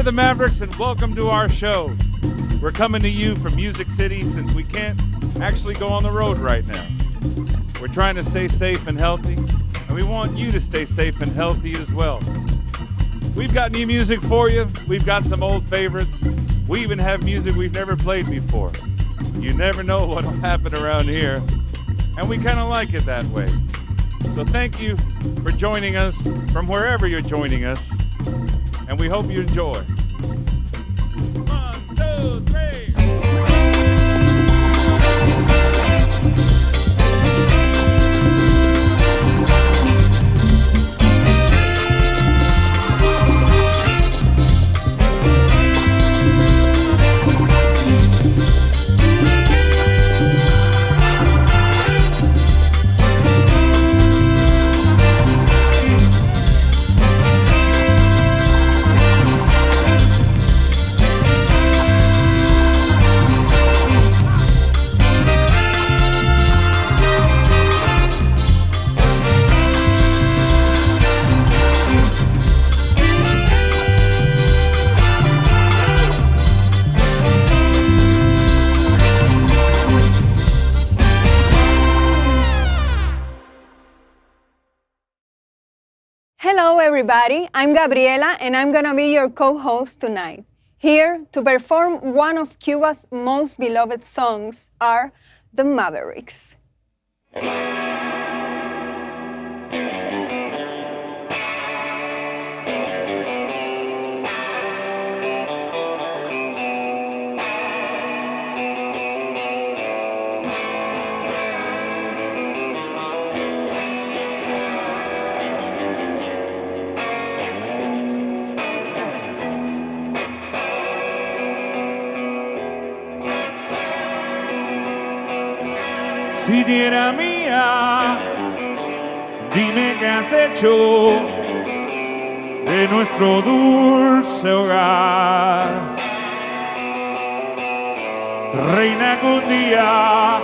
the Mavericks, and welcome to our show. We're coming to you from Music City since we can't actually go on the road right now. We're trying to stay safe and healthy, and we want you to stay safe and healthy as well. We've got new music for you. We've got some old favorites. We even have music we've never played before. You never know what will happen around here, and we kind of like it that way. So thank you for joining us from wherever you're joining us, and we hope you enjoy. 1, 2, 3. Hello everybody, I'm Gabriela and I'm gonna be your co-host tonight. Here to perform one of Cuba's most beloved songs are the Mavericks. Si tierra mía, dime qué has hecho de nuestro dulce hogar. Reina que un día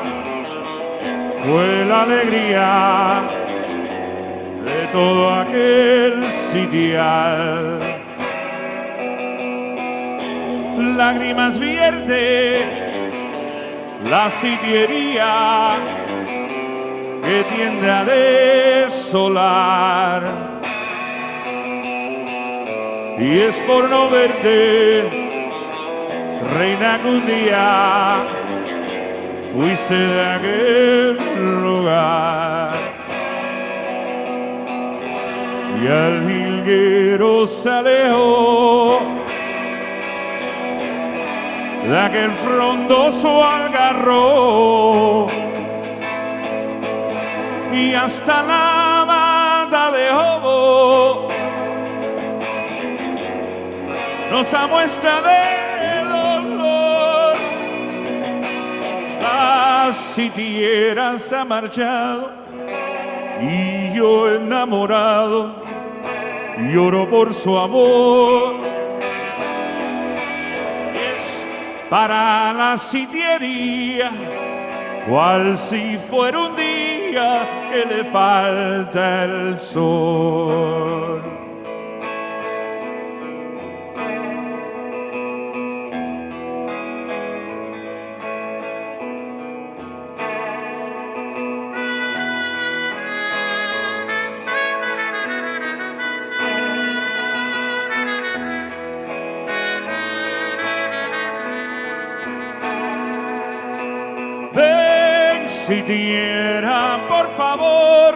fue la alegría de todo aquel sitial. Lágrimas vierte la sitiería que tiende a desolar, y es por no verte, reina, que un día fuiste de aquel lugar. Y al jilguero se alejó de aquel frondoso algarrobo, y hasta la mata de jobo nos da muestra de dolor. La sitiera se ha marchado y yo enamorado lloro por su amor. Para la sitiería, cual si fuera un día que le falta el sol. Sitiera, por favor,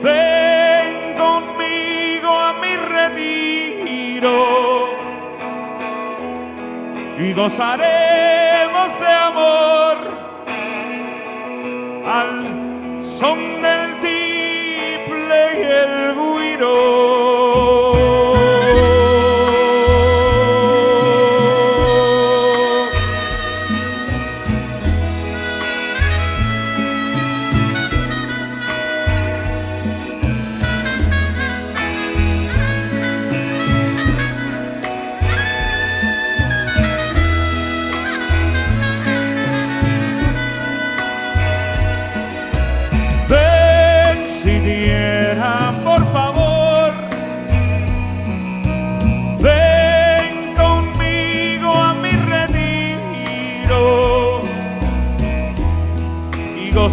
ven conmigo a mi retiro y gozaremos de amor al son del tiple y el güiro.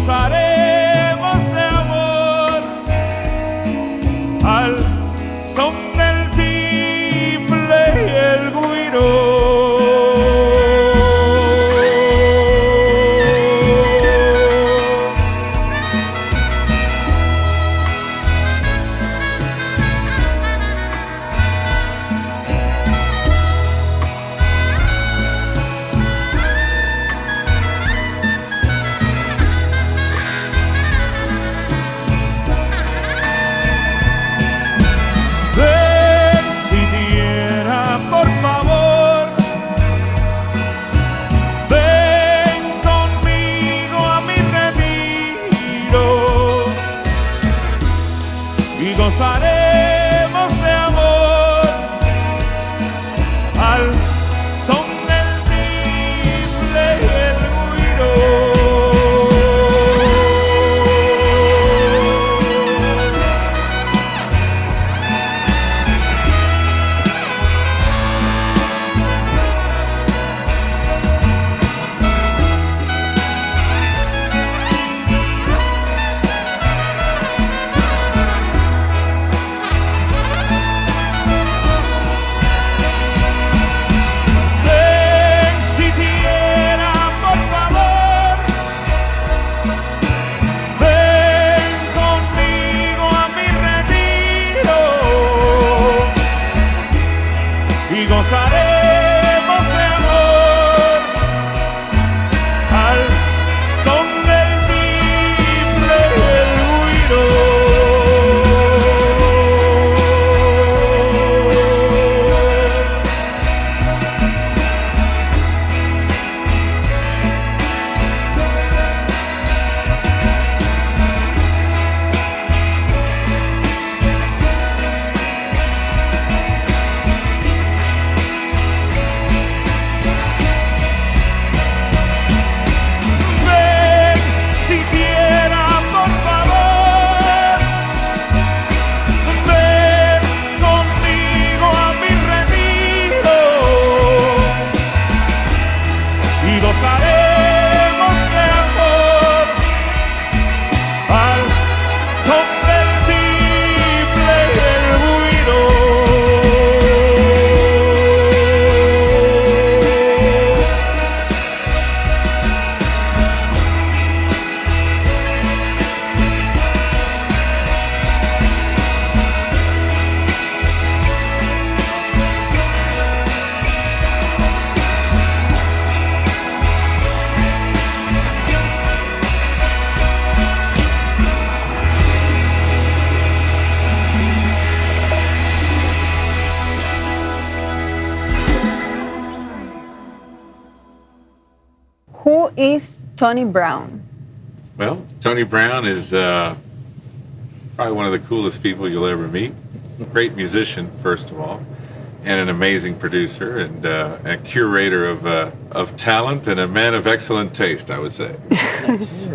gozaremos de amor al son del timbre y el güiro. Gozaremos de amor al son del timbre y el güiro. Gozaremos de amor al son del timbre y el güiro. Who is Tony Brown? Well, Tony Brown is probably one of the coolest people you'll ever meet. Great musician, first of all, and an amazing producer and a curator of talent and a man of excellent taste, I would say. Nice.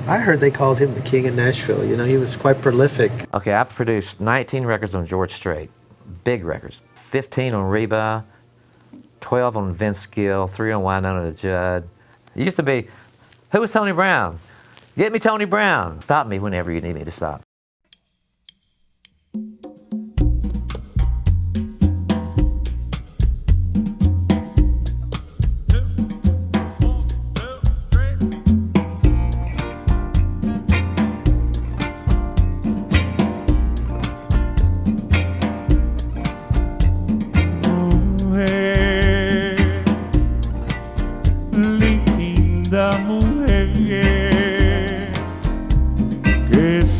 I heard they called him the king of Nashville. You know, he was quite prolific. Okay, I've produced 19 records on George Strait, big records. 15 on Reba, 12 on Vince Gill, 3 on Wynonna the Judd. It used to be, who was Tony Brown? Get me Tony Brown. Stop me whenever you need me to stop.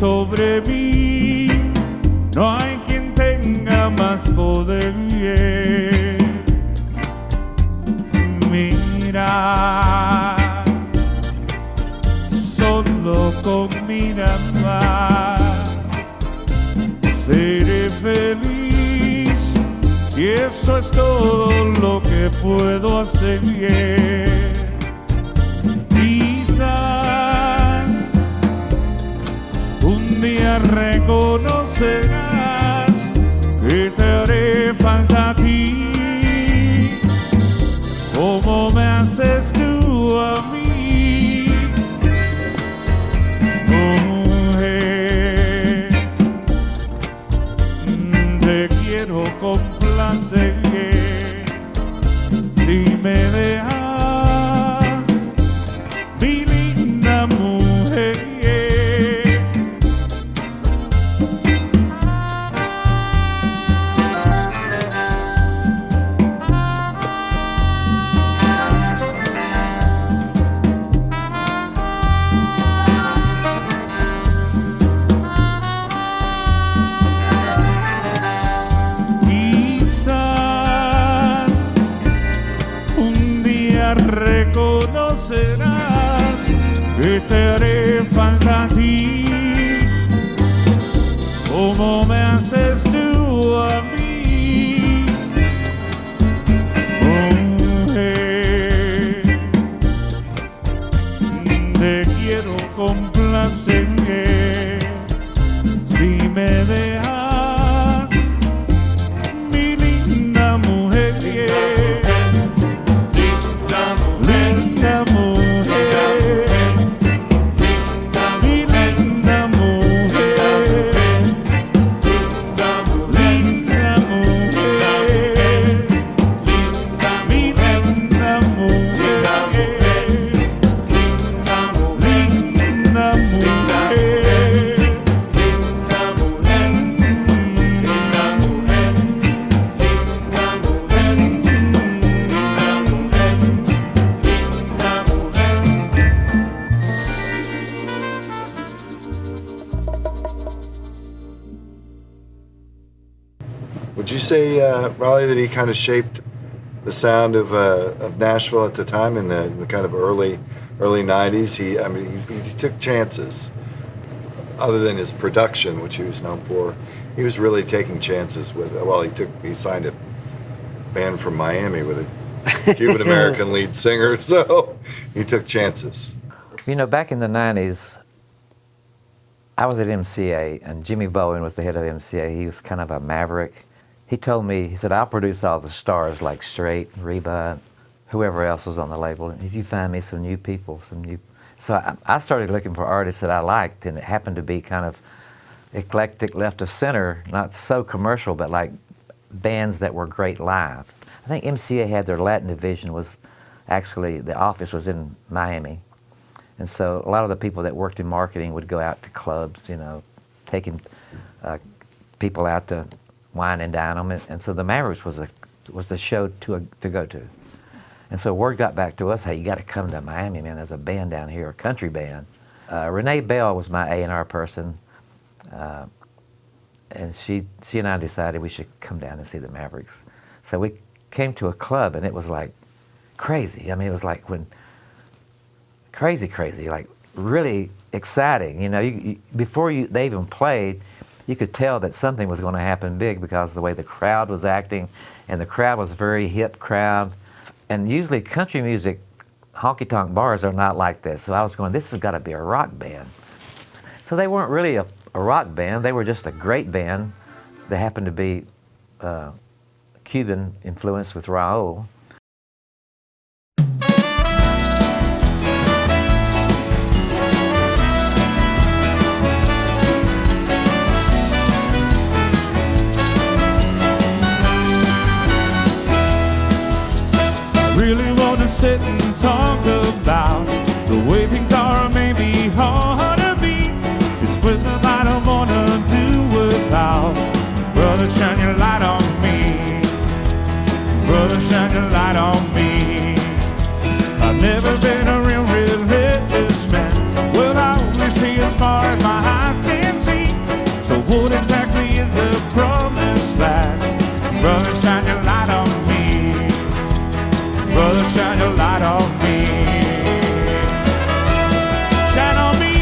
Sobre mí no hay quien tenga más poder. Mira, solo con mirarla seré feliz si eso es todo lo que puedo hacer. Quizás un día reconocerás que te haré falta a ti, como me haces tú a mí. quiero complacer. Si me dejas, mi linda mujer. Reconocerás que te haré falta a ti, como me haces tú a mí, mujer. Te quiero complacer si me dejas, mi linda mujer. Would you say, Raleigh, that he kind of shaped the sound of Nashville at the time in the kind of early 90s? He took chances. Other than his production, which he was known for, he was really taking chances with. He signed a band from Miami with a Cuban American lead singer, so he took chances. You know, back in the 90s, I was at MCA, and Jimmy Bowen was the head of MCA. He was kind of a maverick. He told me, he said, I'll produce all the stars like Strait, Reba, whoever else was on the label. And you find me some new people, So I started looking for artists that I liked, and it happened to be kind of eclectic, left of center, not so commercial, but like bands that were great live. I think MCA had their Latin division was actually, the office was in Miami. And so a lot of the people that worked in marketing would go out to clubs, you know, taking people out to wine and dine them. And so the Mavericks was the show to go to. And so word got back to us, hey, you got to come to Miami, man. There's a band down here, a country band. Renee Bell was my A&R person. And she and I decided we should come down and see the Mavericks. So we came to a club, and it was like crazy. I mean, it was like crazy, like really exciting. You know, before they even played, you could tell that something was going to happen big because of the way the crowd was acting, and the crowd was a very hip crowd. And usually country music, honky-tonk bars are not like this. So I was going, this has got to be a rock band. So they weren't really a rock band. They were just a great band that happened to be Cuban influenced with Raul. Really want to sit and talk about the way things are, maybe hard to beat. It's first of I don't want to do without. Brother, shine your light on me. Brother, shine your light on me. I've never been a real religious man. Well, I only see as far as my eyes can see. So what exactly is the promised land? Brother, shine your light on me. Brother, shine your light on me. Shine on me.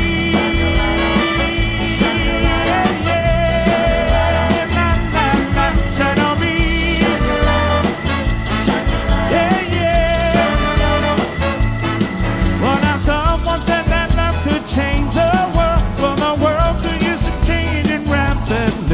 Yeah, yeah. Shine on me. Yeah, yeah. Well, now someone said that love could change the world. Well, the world could use some changing rapidly.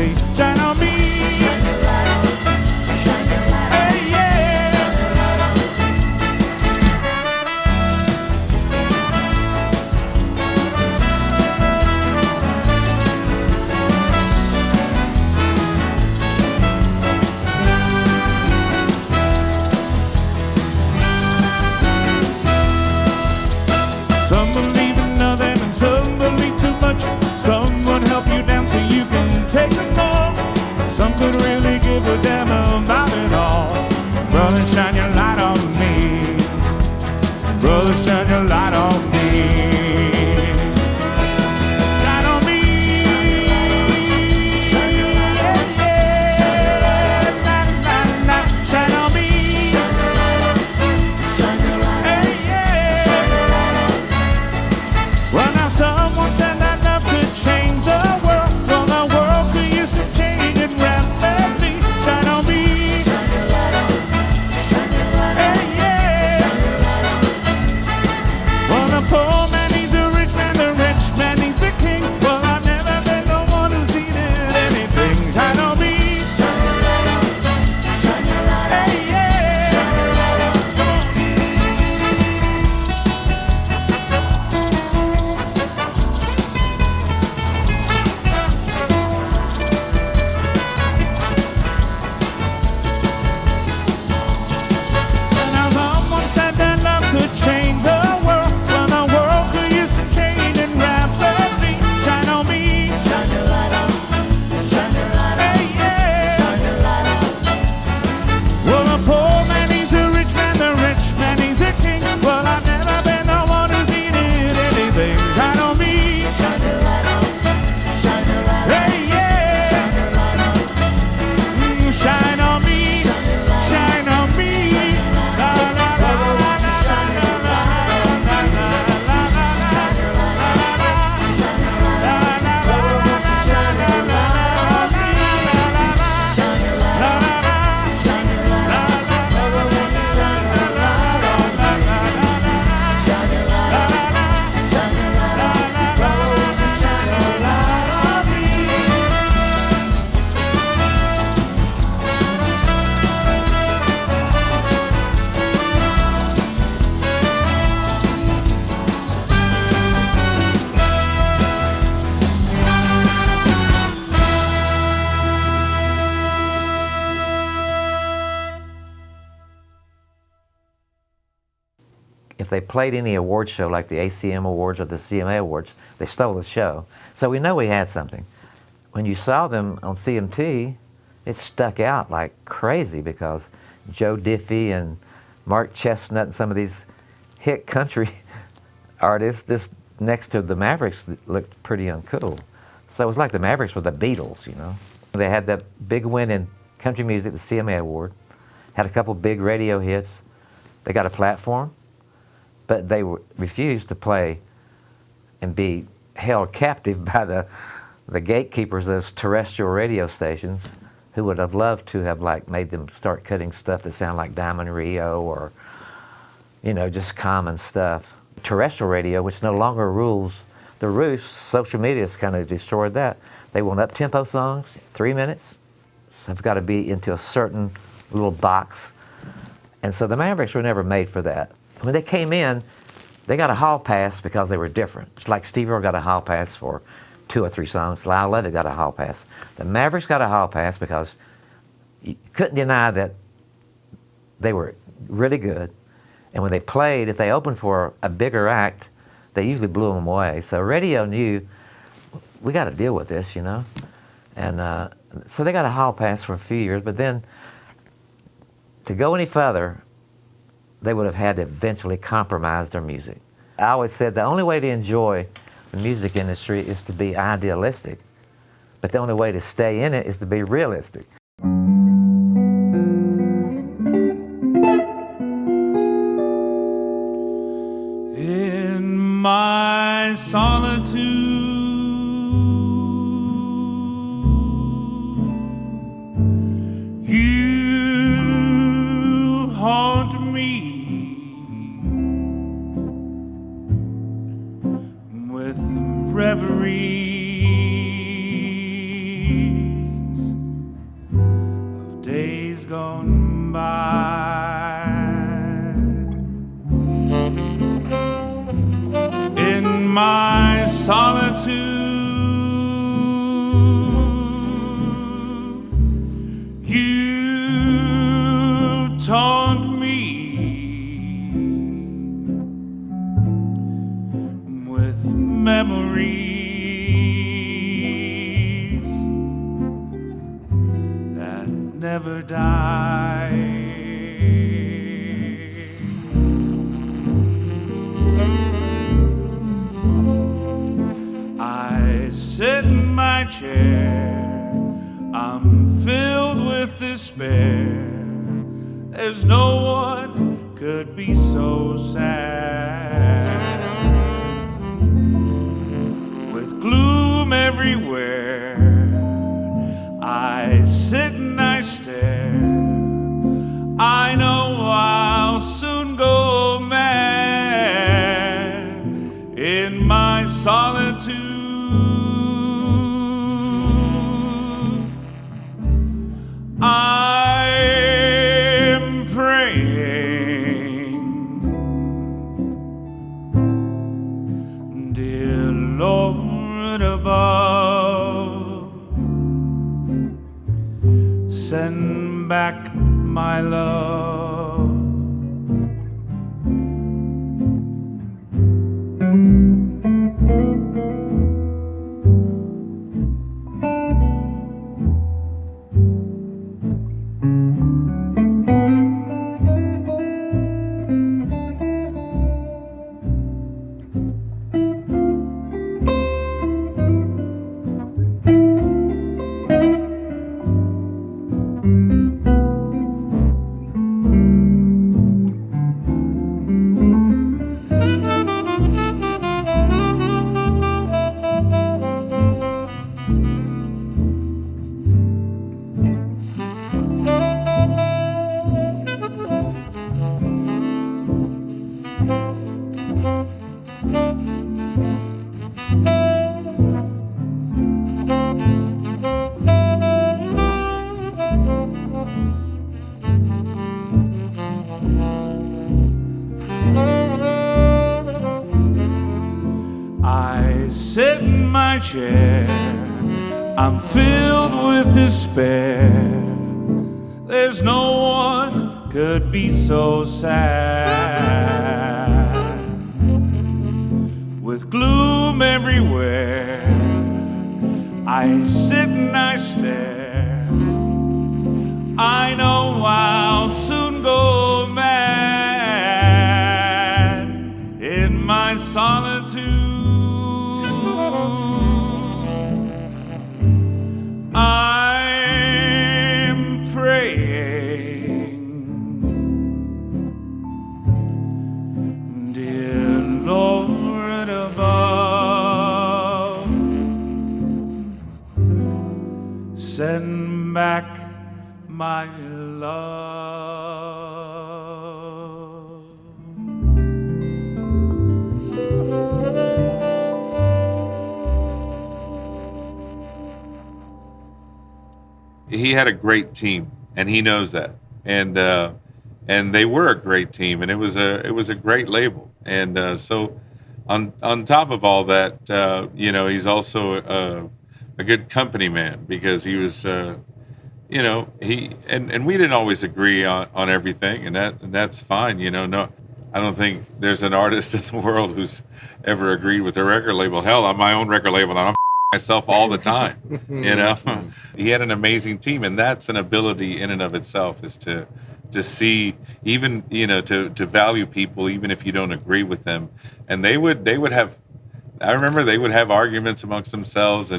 if they played any award show like the ACM Awards or the CMA Awards, they stole the show. So we know we had something. When you saw them on CMT, it stuck out like crazy because Joe Diffie and Mark Chestnut and some of these hit country artists, this next to the Mavericks looked pretty uncool. So it was like the Mavericks were the Beatles, you know. They had that big win in country music, the CMA Award, had a couple big radio hits. They got a platform, but they refused to play and be held captive by the gatekeepers of those terrestrial radio stations who would have loved to have like made them start cutting stuff that sounded like Diamond Rio or, you know, just common stuff. Terrestrial radio, which no longer rules the roost, social media has kind of destroyed that. They want up-tempo songs, 3 minutes. So they've got to be into a certain little box. And so the Mavericks were never made for that. When they came in, they got a hall pass because they were different. It's like Steve Earle got a hall pass for 2 or 3 songs. Lyle Lovett got a hall pass. The Mavericks got a hall pass because you couldn't deny that they were really good. And when they played, if they opened for a bigger act, they usually blew them away. So radio knew, we got to deal with this, you know? And so they got a hall pass for a few years, but then to go any further, they would have had to eventually compromise their music. I always said the only way to enjoy the music industry is to be idealistic, but the only way to stay in it is to be realistic. In my solitude, you haunt me with reveries of days gone by. In my solitude, you taunt me with memories that never die. I sit in my chair, I'm filled with despair. There's no one could be so sad. With gloom everywhere, I sit and I stare. I know I'll soon go mad in my solitude. I'm praying, dear Lord above, send back my love. I sit in my chair, I'm filled with despair. There's no one could be so sad. with gloom everywhere. I sit and I stare. I know I'll soon go mad in my solitude. I'm praying, dear Lord above, send back my love. He had a great team, and he knows that. And they were a great team, and it was a great label. And so on top of all that, you know, he's also a good company man, because he was. You know, he and we didn't always agree on everything, and that's fine. You know, no, I don't think there's an artist in the world who's ever agreed with a record label. Hell, on my own record label, I'm myself all the time. You know, he had an amazing team, and that's an ability in and of itself, is to see, even, you know, to value people even if you don't agree with them. And they would have, I remember they would have arguments amongst themselves,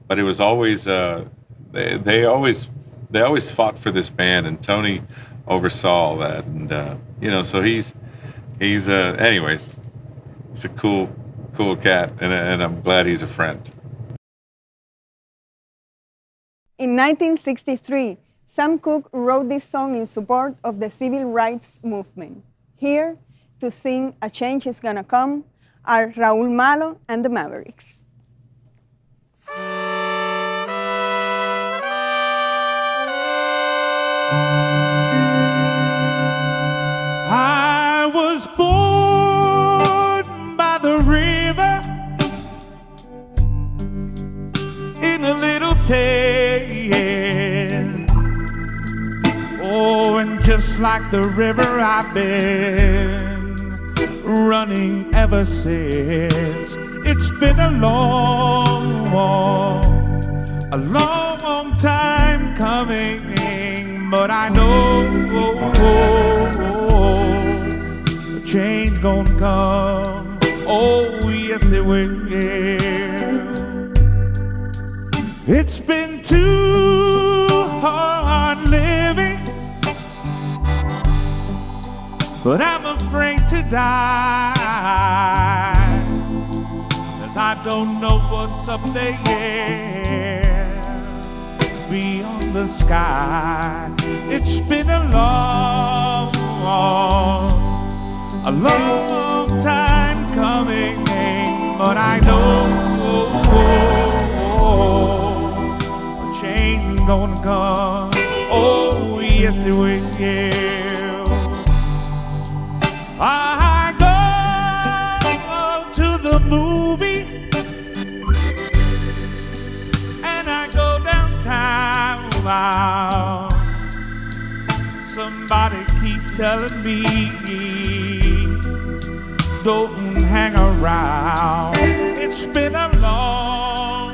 but it was always they always fought for this band, and Tony oversaw all that. And you know, so he's anyways, he's a cool cat, and I'm glad he's a friend. In 1963, Sam Cooke wrote this song in support of the civil rights movement. Here to sing "A Change Is Gonna Come" are Raúl Malo and the Mavericks. I was born by the river in a little town. Oh, and just like the river, I've been running ever since. It's been a long time coming, but I know a change gonna come. Oh, yes it will. It's been too hard living, but I'm afraid to die, 'cause I don't know what's up there beyond the sky. It's been a long time coming, but I know a change gonna come. Oh, yes it will. I go to the movie, and I go downtown. Somebody keep telling me, don't hang around. It's been a long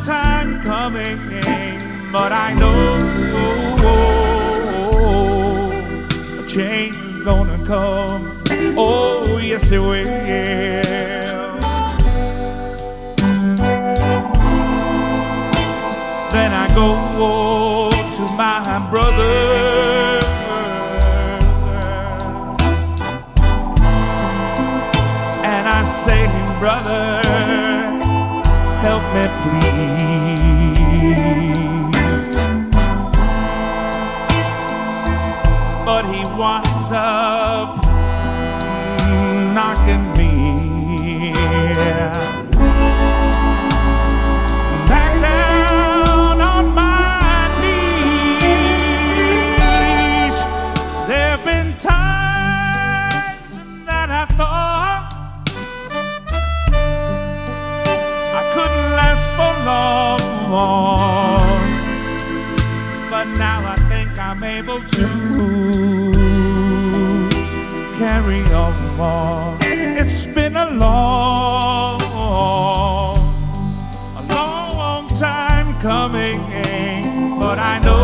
time coming, but I know a change is gonna come. Oh, yes it will. Then I go to my brother, and I say, brother, help me please. But he winds up knocking me back down on my knees. There've been times that I thought I couldn't last for long, but now I think I'm able to carry on. come on. It's been a long time coming, but I know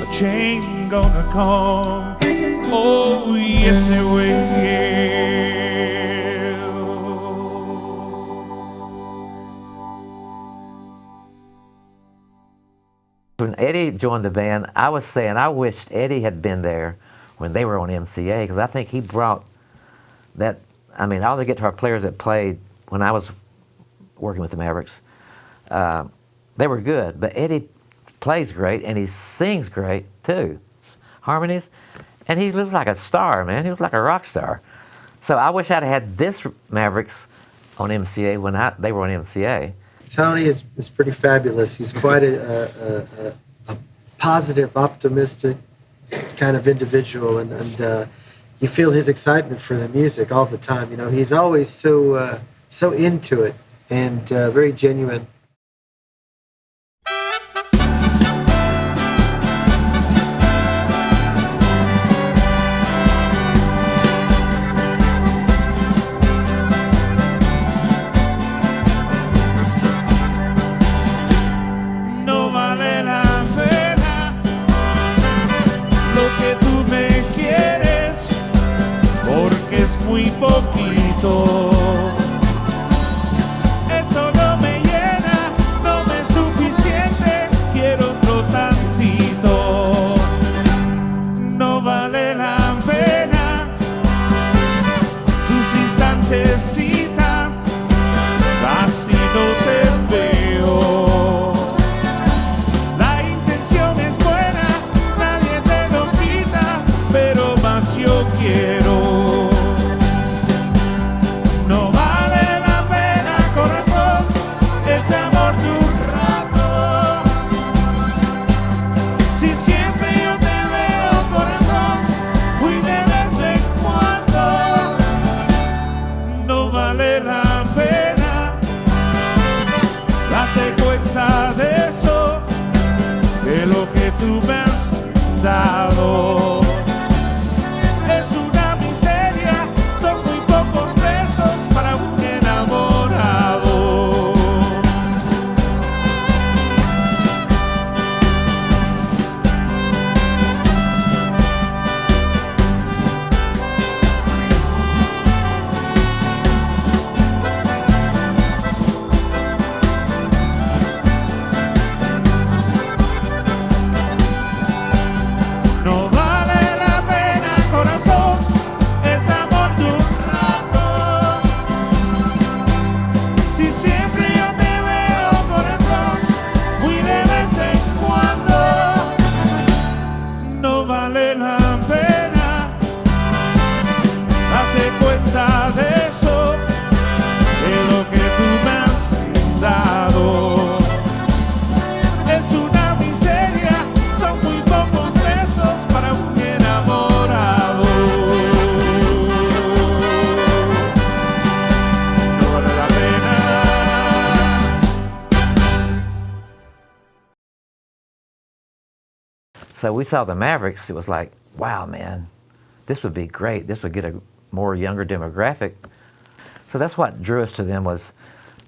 a change gonna come. Oh, yes, it will. When Eddie joined the band, I was saying I wished Eddie had been there when they were on MCA, because I think he brought that. I mean, all the guitar players that played when I was working with the Mavericks, they were good, but Eddie plays great and he sings great too, harmonies, and he looks like a star, man. He looks like a rock star. So I wish I'd had this Mavericks on MCA when they were on MCA. Tony is pretty fabulous. He's quite a positive, optimistic kind of individual, and you feel his excitement for the music all the time. You know, he's always so into it and very genuine. Eso no me llena, no me es suficiente, quiero otro tantito. No vale la pena tus distantes citas, casi no te veo. La intención es buena, nadie te lo quita, pero más yo quiero. Tú me has dado es una miseria, son muy pocos besos para un enamorado. So we saw the Mavericks, it was like, wow, man, this would be great. This would get a more younger demographic. So that's what drew us to them, was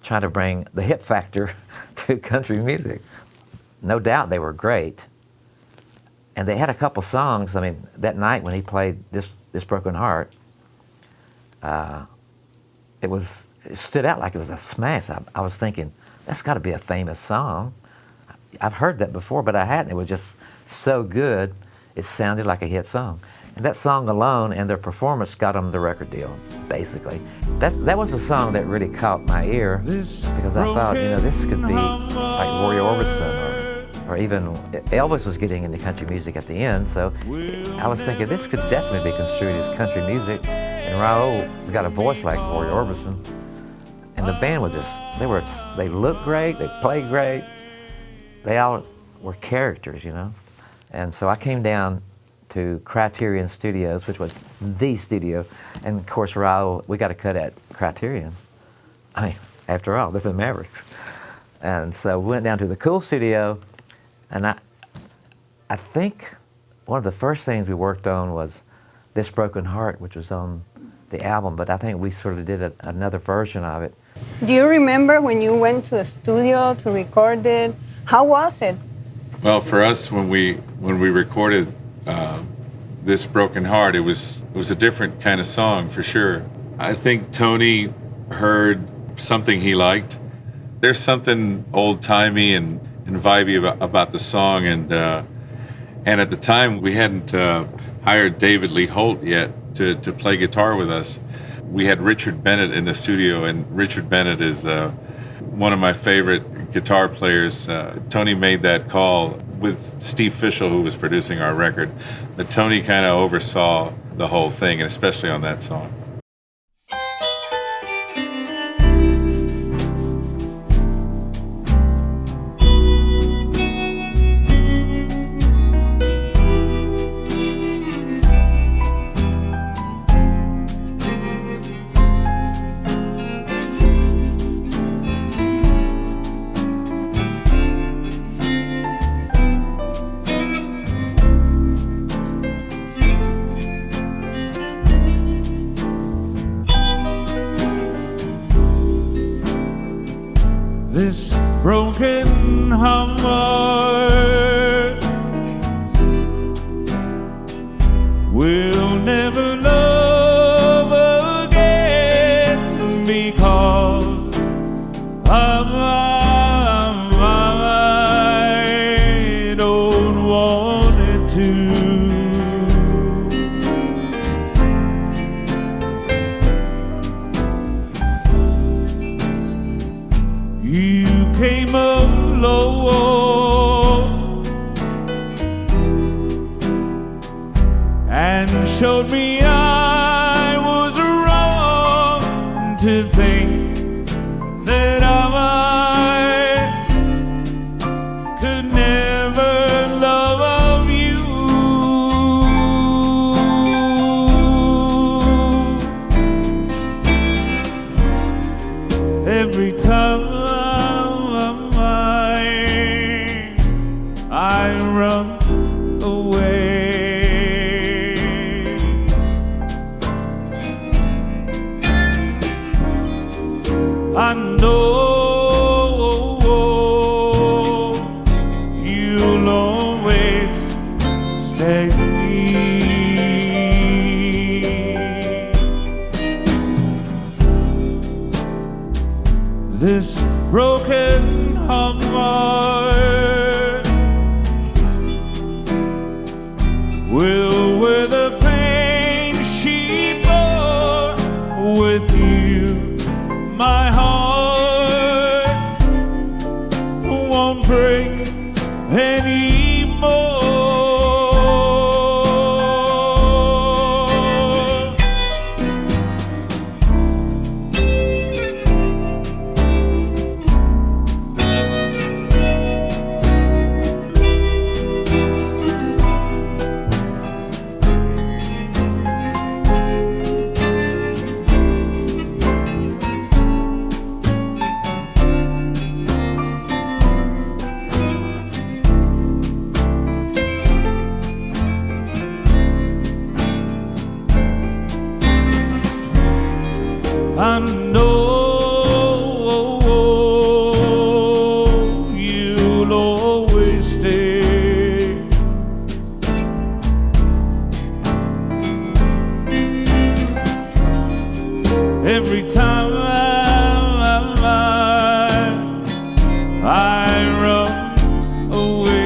trying to bring the hip factor to country music. No doubt they were great. And they had a couple songs. I mean, that night when he played This Broken Heart, it stood out like it was a smash. I was thinking, that's got to be a famous song. I've heard that before, but I hadn't. It was just so good, it sounded like a hit song. And that song alone and their performance got them the record deal, basically. That was a song that really caught my ear, because I thought, you know, this could be like Roy Orbison or even Elvis was getting into country music at the end, so I was thinking this could definitely be construed as country music. And Raul got a voice like Roy Orbison. And the band was just, they looked great, they played great. They all were characters, you know. And so I came down to Criterion Studios, which was the studio. And of course, Raul, we got a cut at Criterion. I mean, after all, they're the Mavericks. And so we went down to the Cool Studio, and I think One of the first things we worked on was This Broken Heart, which was on the album, but I think we sort of did another version of it. Do you remember when you went to the studio to record it? How was it? Well, for us, when we recorded This Broken Heart, it was a different kind of song for sure. I think Tony heard something he liked. There's something old-timey and vibey about the song, and at the time we hadn't hired David Lee Holt yet to play guitar with us. We had Richard Bennett in the studio, and Richard Bennett is one of my favorite guitar players. Tony made that call with Steve Fischel, who was producing our record, but Tony kind of oversaw the whole thing, and especially on that song. This broken heart will never love again because I don't want it to. You came along and showed me I was wrong to think that I could never love you. Every time I run away. I know you'll always stay. This broken heart will wear the pain she bore with you. My heart won't break anymore. I know you'll always stay. Every time I run away.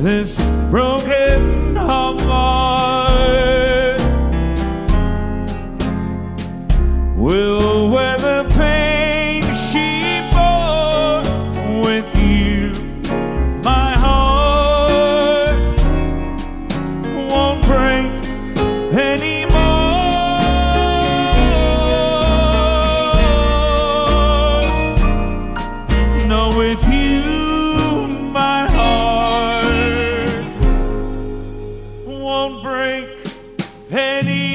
This broken heart will wear the pain she bore with you. My heart won't break anymore. No, with you, my heart won't break anymore.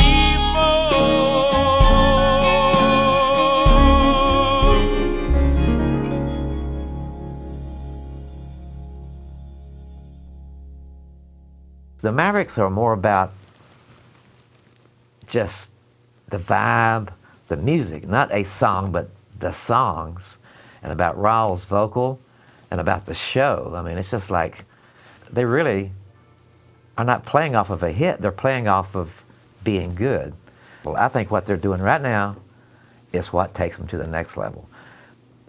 The Mavericks are more about just the vibe, the music, not a song, but the songs, and about Raul's vocal, and about the show. I mean, it's just like they really are not playing off of a hit, they're playing off of being good. Well, I think what they're doing right now is what takes them to the next level.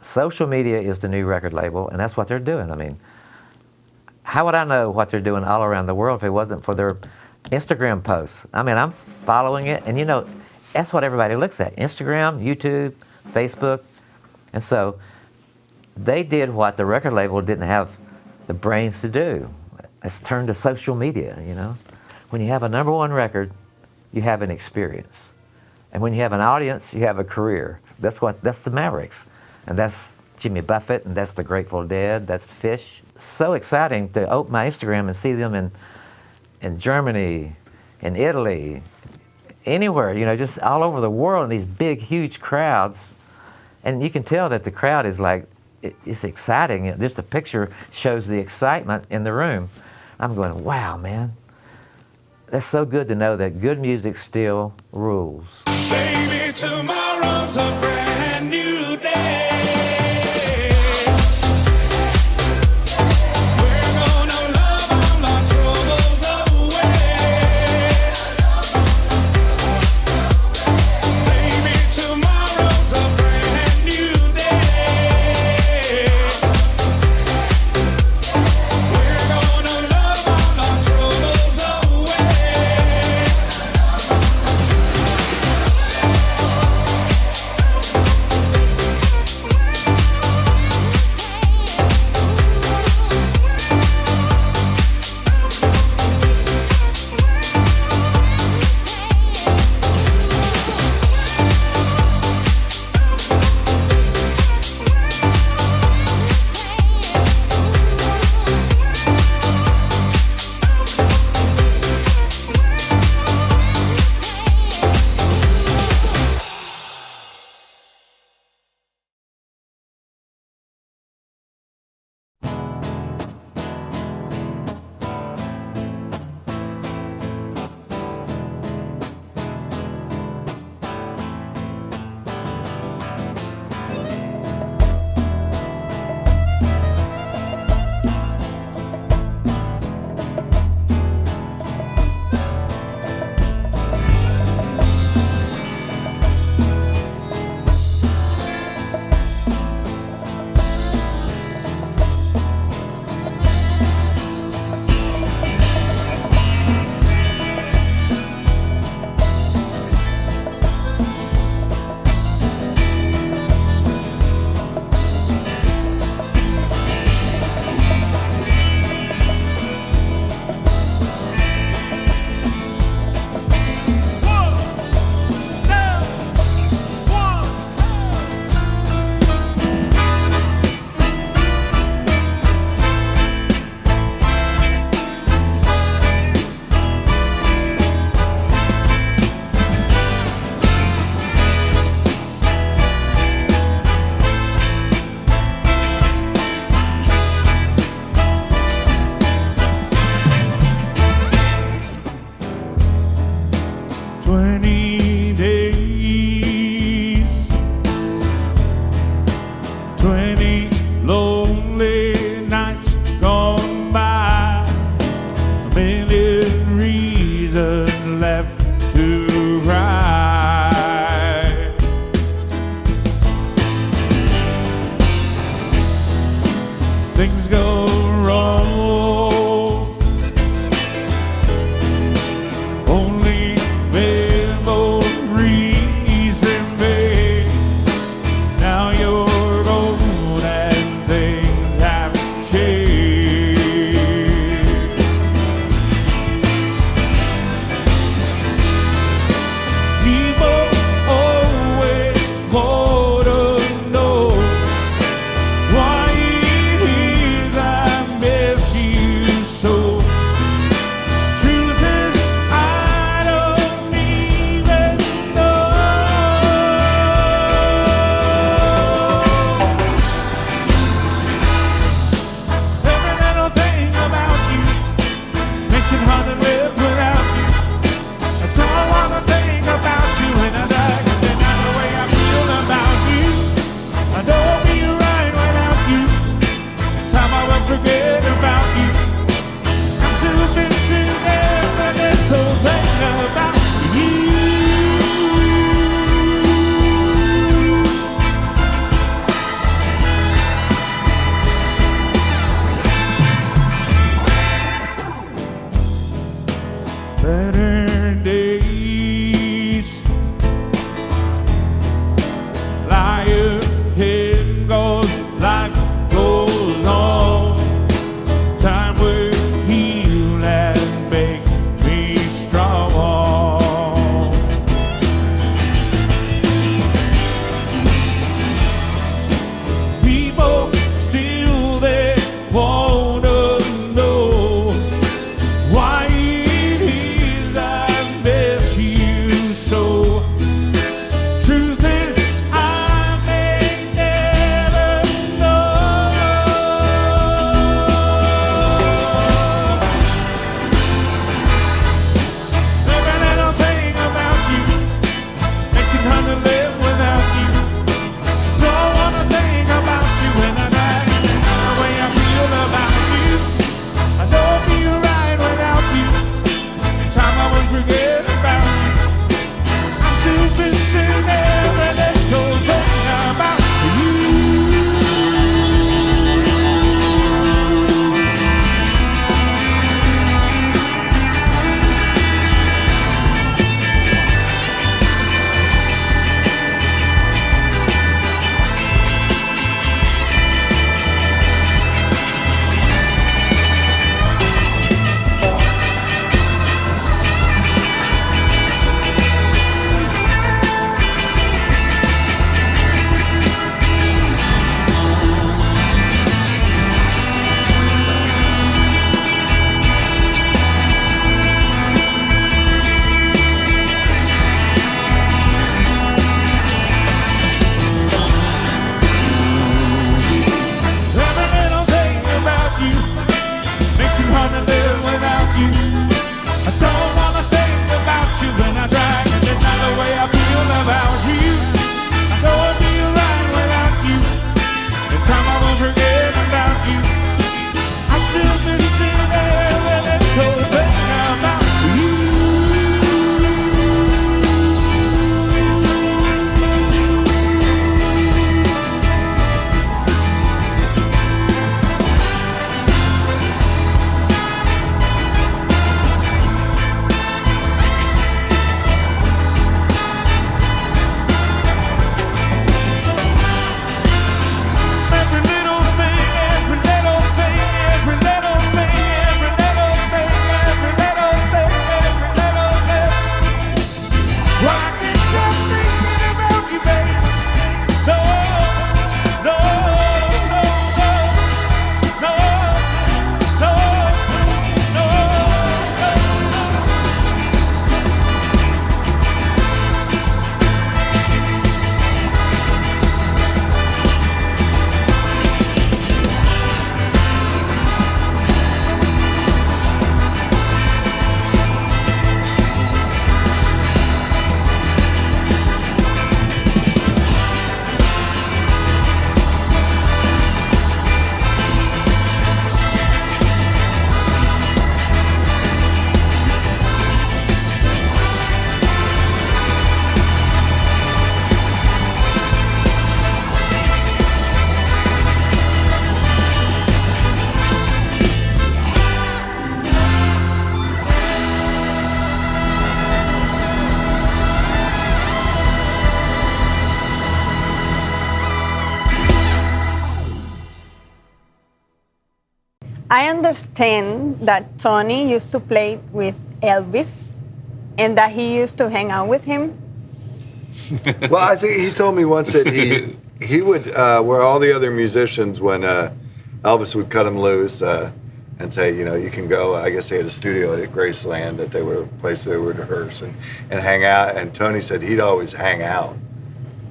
Social media is the new record label, and that's what they're doing. I mean, how would I know what they're doing all around the world if it wasn't for their Instagram posts? I mean, I'm following it, and you know, that's what everybody looks at. Instagram, YouTube, Facebook. And so they did what the record label didn't have the brains to do. It's turned to social media, you know. When you have a #1 record, you have an experience. And when you have an audience, you have a career. That's the Mavericks. And that's Jimmy Buffett, and that's the Grateful Dead, that's Fish. So exciting to open my Instagram and see them in Germany, in Italy, anywhere, you know, just all over the world in these big, huge crowds. And you can tell that the crowd is like, it's exciting. Just the picture shows the excitement in the room. I'm going, wow, man. That's so good to know that good music still rules. Baby, tomorrow's a brand new day. We're gonna love all our troubles away. Baby, tomorrow's a brand new day. We're gonna love all our troubles away. better days lie ahead, 'cause life goes on. Time will heal and make me strong. People still they wanna know why it is I miss you so. Truth is, I may never know. Every little thing about you makes it hard to live without you. Don't wanna think about you when I die. The way I feel about you, I know I'll be right without you. In time I won't forget about you. I'm too busy every little thing about you. Every little thing about you makes it hard to live without you. I don't wanna think about you when I try, and it's not the way I feel about you. I know I'll be right without you. In time I won't forget about you. I'm still missing every little thing about you. Every little thing, every little thing, every little thing, every little thing, every little thing, every little thing. Why can't stop thinking about you, baby? No, no, no, no, no, no, no, no. I understand that Tony used to play with Elvis and that he used to hang out with him. Well, I think he told me once that he would where all the other musicians, when Elvis would cut him loose and say, you know, you can go. I guess they had a studio at Graceland that they would a place they would rehearse and hang out. And Tony said he'd always hang out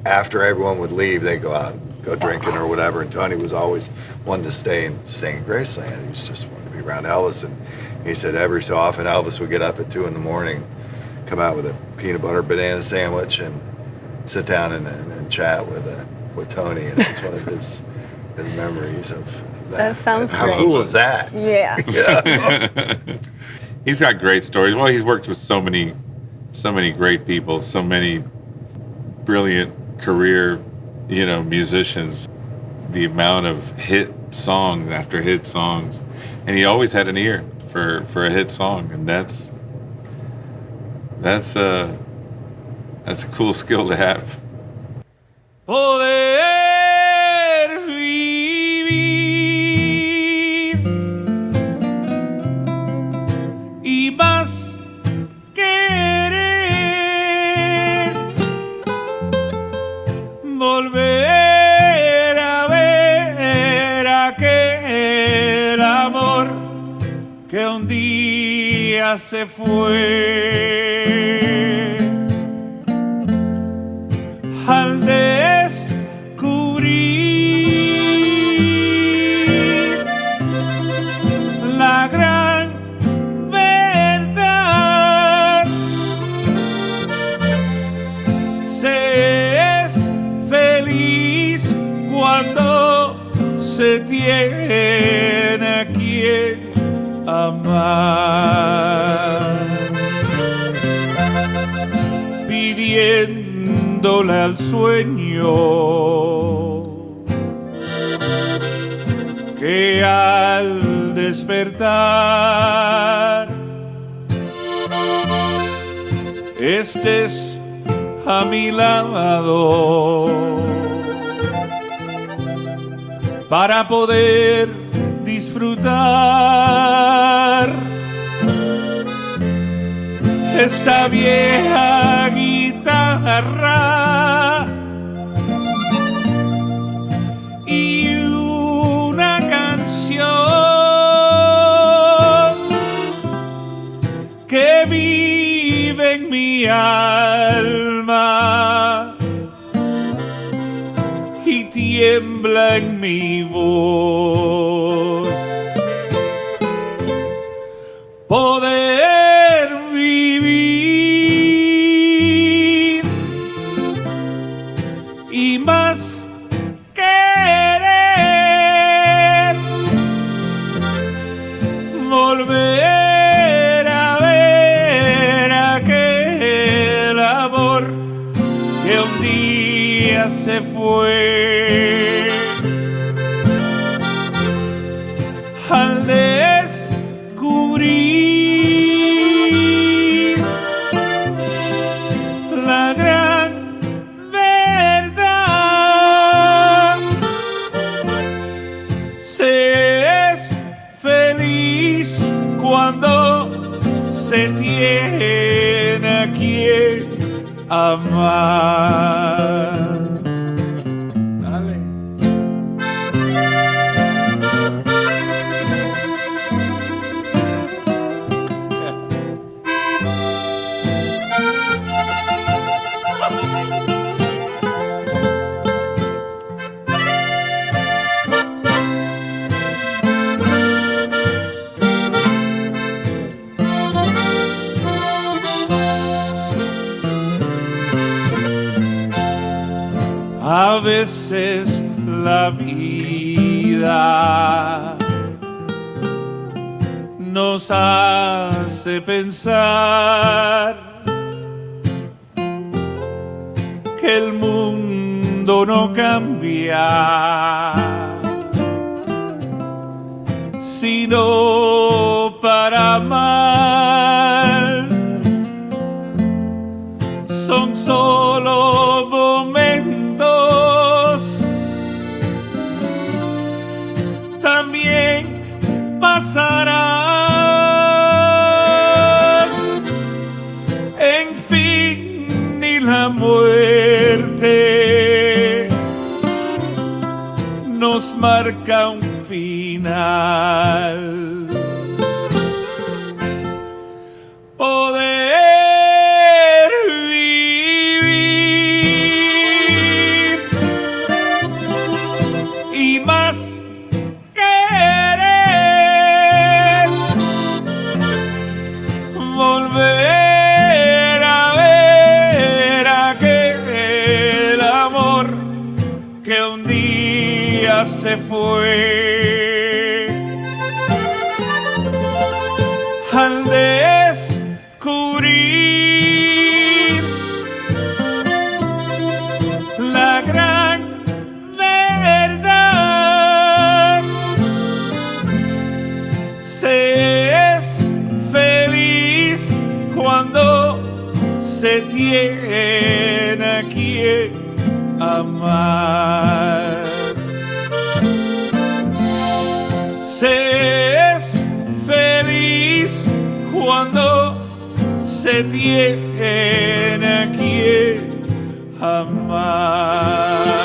after everyone would leave. They'd go out and go drinking or whatever. And Tony was always wanted to stay in Graceland. He just wanted to be around Elvis. And he said every so often Elvis would get up at 2 a.m, come out with a peanut butter banana sandwich and sit down and chat with Tony. And it's one of his memories of that. That sounds How great. cool is that? Yeah. Yeah. He's got great stories. Well, he's worked with so many great people, so many brilliant career, musicians. The amount of hit song after hit songs, and he always had an ear for a hit song, and that's That's a cool skill to have. Poder vivir y más querer, volver a ver aquel amor que un día se fue. Al descubrir la gran verdad, se es feliz cuando se tiene a quien amar, pidiéndole al sueño que al despertar estés a mi lado para poder disfrutar esta vieja guitarra y una canción que vive en mi alma y tiembla en mi voz. Poder vivir y más querer, volver a ver aquel amor que un día se fue. Al descubrir la gran verdad, se es feliz cuando se tiene a quien amar. Dale. A veces la vida nos hace pensar que el mundo no cambia, sino para mal. Son solo momentos, también pasarán. En fin, ni la muerte nos marca un final. Poder vivir y más querer, volver a ver aquel amor que un día se fue. Al descubrir la gran verdad, se es feliz cuando se tiene que amar. Se es feliz cuando se tiene que amar.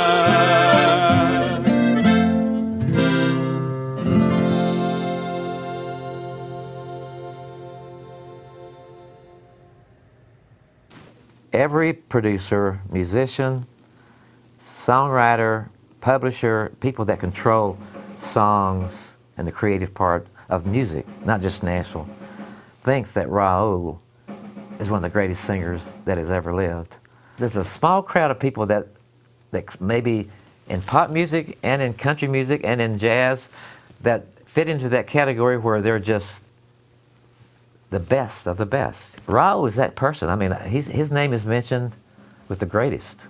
Every producer, musician, songwriter, publisher, people that control songs and the creative part of music, not just Nashville, thinks that Raul is one of the greatest singers that has ever lived. There's a small crowd of people that maybe in pop music and in country music and in jazz that fit into that category where they're just the best of the best. Raul is that person. I mean, his name is mentioned with the greatest.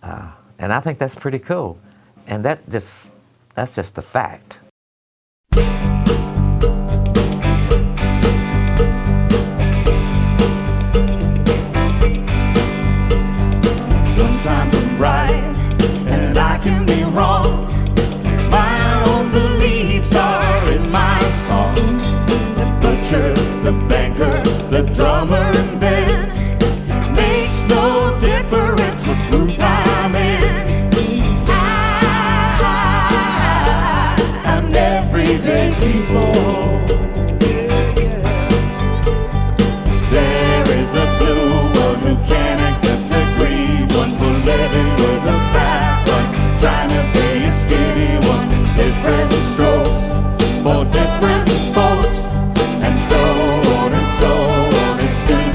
And I think that's pretty cool. And that's just the fact. Sometimes I'm right and I can be wrong. My own beliefs are in my song. The butcher, the banker, the drummer and band makes no difference with blue pie man. I'm everyday people. There is a blue one who can't accept the green one, for living with a fat one, trying to be a skinny one. Different strokes for different folks, and so on and so on. It's good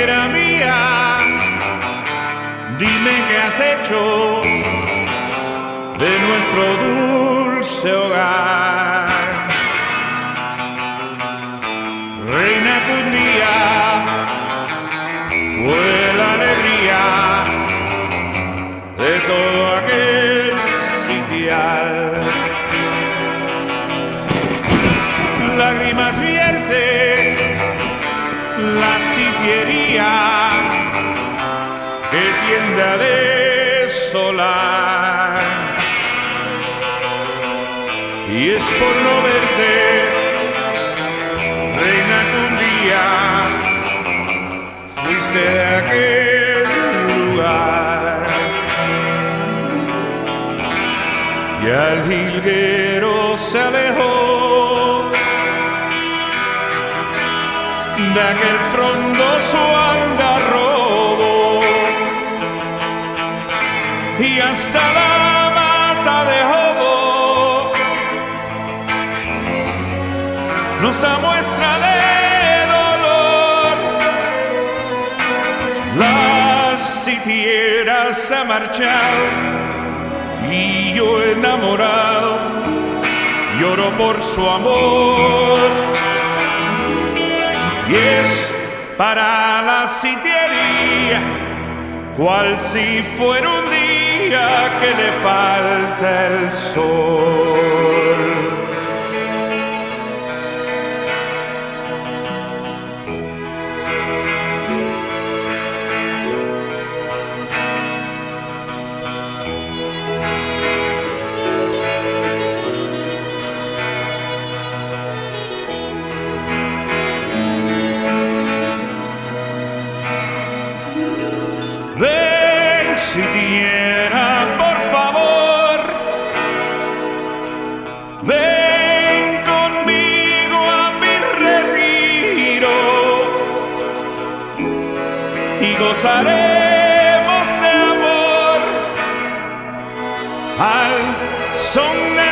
sitiera mía, dime qué has hecho de nuestro dulce hogar. Reina que un día fue la alegría de todo aquel sitial. Lágrimas vierte la sitiería que tiende a desolar. Y es por no verte, reina, que un día fuiste de aquel lugar. Y al jilguero se alejó de aquel frondoso algarrobo y hasta la mata de Jobo nos da muestra de dolor. La sitiera se ha marchado y yo enamorado lloro por su amor. Y es para la sitiería cual si fuera un día que le falta el sol. Ven, sitiera, por favor, ven conmigo a mi retiro y gozaremos de amor al son de